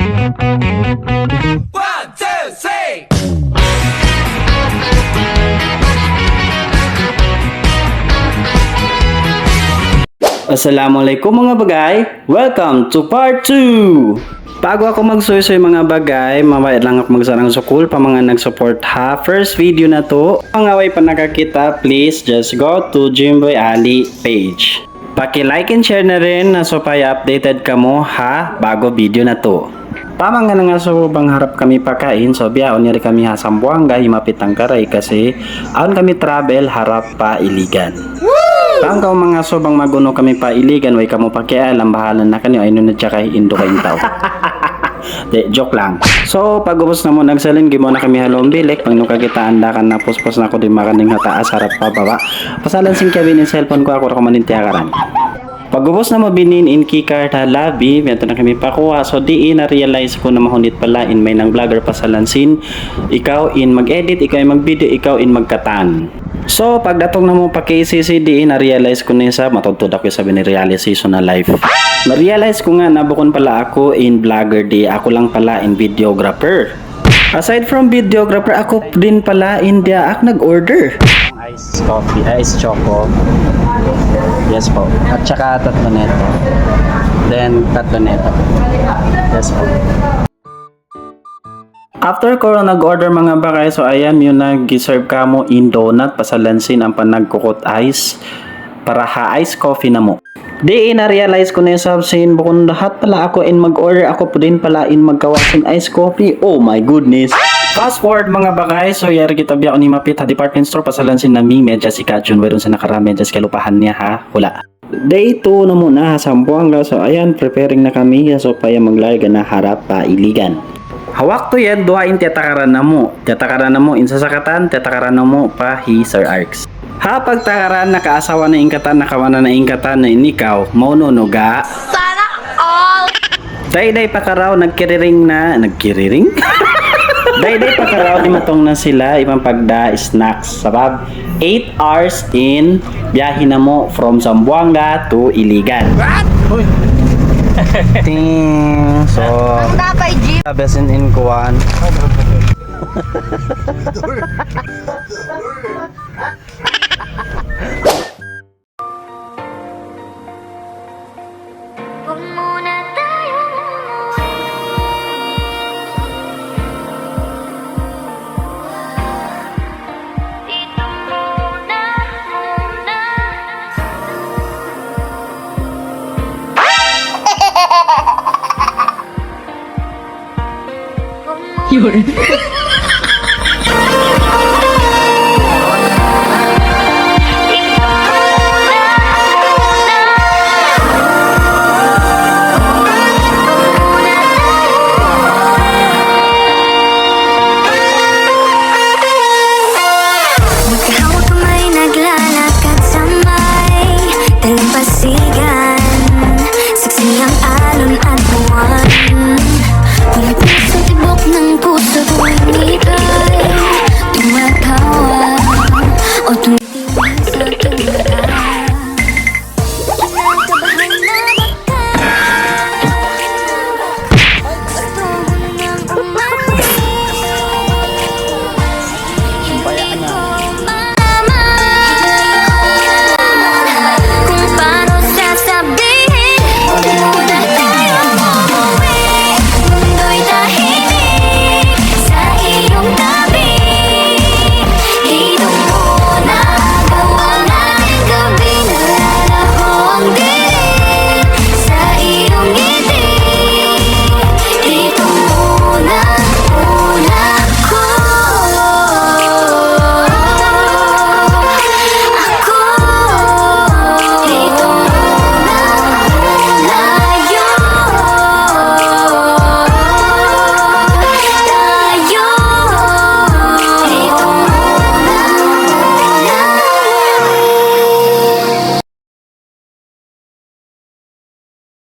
One, two, three. Assalamualaikum mga bagay, welcome to part 2. Bago ako magsuyoy mga bagay, mabait lang ako magsarang sukul pa mga nag-support ha. First video na to, mga way pa nakakita, please just go to Jimboy Ali page. Paki-like and share na rin na so pa updated ka mo ha bago video na to. Tama nga na nga so bang harap kami pakain so biyaon niya kami ha Sambuanga himapit ang karay kasi aon kami travel harap pa Iligan. Tang ka mga sobang maguno kami pa Iligan way kamo pakialam bahalan na kanyo ay nun na tsaka indo kayong tao. De, joke lang. So pag ubos na mo nagsalin gimo na kami halong bilik pag nung kakita anda kan na puspos na ko di makaning hataas harap pa baba. Pasalan sing kabin yung cellphone ko ako manintiakaran. Pagubos na mo binin in keycard ha labi, meto na kami pakuha. So di na-realize ko na mahunit pala in may nang vlogger pasalansin. Ikaw in mag-edit, ikaw in mag-video, ikaw in magkatan. So pagdatong na mo pa KCC di na-realize ko na isa, matutod ako sabi ni realization na life. Na-realize ko nga nabukon pala ako in vlogger di, ako lang pala in videographer. Aside from videographer, ako din pala in diaak nag-order. Ice coffee, ice choco. Yes po. At saka tatlo neto. Then tatlo neto. Yes po. After ko nag-order mga bakay, so ayan yung nag-serve ka mo in donut, pasalansin ang panagkukot ice para ha-ice coffee na mo. Di na-realize ko na yung subsin, bukod lahat pala ako in mag-order, ako po din pala in magkawasin ice coffee. Oh my goodness! Fast forward mga bakay, so yari kita biya ni mapit ha department store, pasalansin na mi medyas si Kajun, meron sa nakarami medyas kalupahan niya ha, hula. Day 2 na muna ha, Sambuanga, so ayan, preparing na kami, so paya maglarga na harap pa Iligan. Hawak to yan, duhain tiyatakaran na mo insasakatan, tiyatakaran na mo pa hi Sir Arks. Ha pagtakaran nakaasawa na ingkatan, nakawana na ingkatan na inikaw, maununuga. Sana all! Day pakaraw, nagkiriring? Day pakaraw, limatong na sila, ibang pagda snacks. Sabab, 8 hours in, biyahin na mo from Zamboanga to Iligan. What? Uy! Ting! So, Ang tapay, Jeep! besin in kuwan. Huwag muna tayong umuwi. Dito muna. Huwag muna.